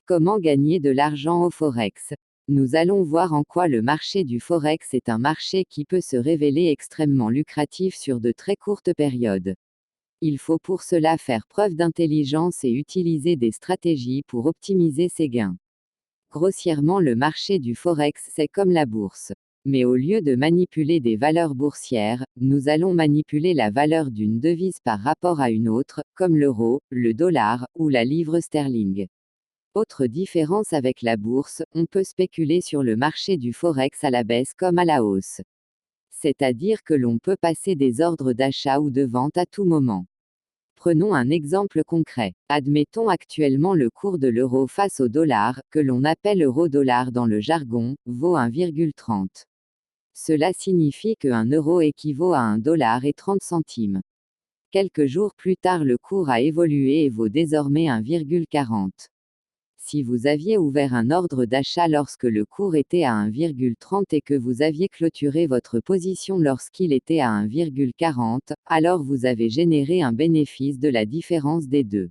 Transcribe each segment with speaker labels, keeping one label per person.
Speaker 1: Comment gagner de l'argent au Forex? Nous allons voir en quoi le marché du Forex est un marché qui peut se révéler extrêmement lucratif sur de très courtes périodes. Il faut pour cela faire preuve d'intelligence et utiliser des stratégies pour optimiser ses gains. Grossièrement, le marché du Forex, c'est comme la bourse. Mais au lieu de manipuler des valeurs boursières, nous allons manipuler la valeur d'une devise par rapport à une autre, comme l'euro, le dollar, ou la livre sterling. Autre différence avec la bourse, on peut spéculer sur le marché du Forex à la baisse comme à la hausse. C'est-à-dire que l'on peut passer des ordres d'achat ou de vente à tout moment. Prenons un exemple concret. Admettons actuellement le cours de l'euro face au dollar, que l'on appelle euro-dollar dans le jargon, vaut 1,30. Cela signifie que 1 euro équivaut à 1 dollar et 30 centimes. Quelques jours plus tard, le cours a évolué et vaut désormais 1,40. Si vous aviez ouvert un ordre d'achat lorsque le cours était à 1,30 et que vous aviez clôturé votre position lorsqu'il était à 1,40, alors vous avez généré un bénéfice de la différence des deux.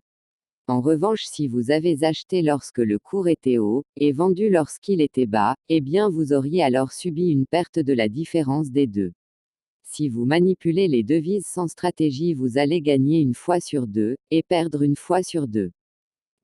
Speaker 1: En revanche, si vous avez acheté lorsque le cours était haut, et vendu lorsqu'il était bas, eh bien vous auriez alors subi une perte de la différence des deux. Si vous manipulez les devises sans stratégie, vous allez gagner une fois sur deux, et perdre une fois sur deux.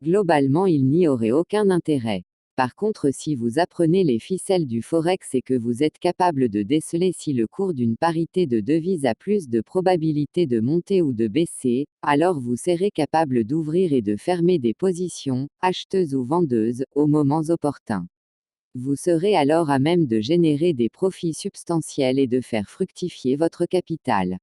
Speaker 1: Globalement, il n'y aurait aucun intérêt. Par contre, si vous apprenez les ficelles du Forex et que vous êtes capable de déceler si le cours d'une parité de devises a plus de probabilité de monter ou de baisser, alors vous serez capable d'ouvrir et de fermer des positions, acheteuses ou vendeuses, aux moments opportuns. Vous serez alors à même de générer des profits substantiels et de faire fructifier votre capital.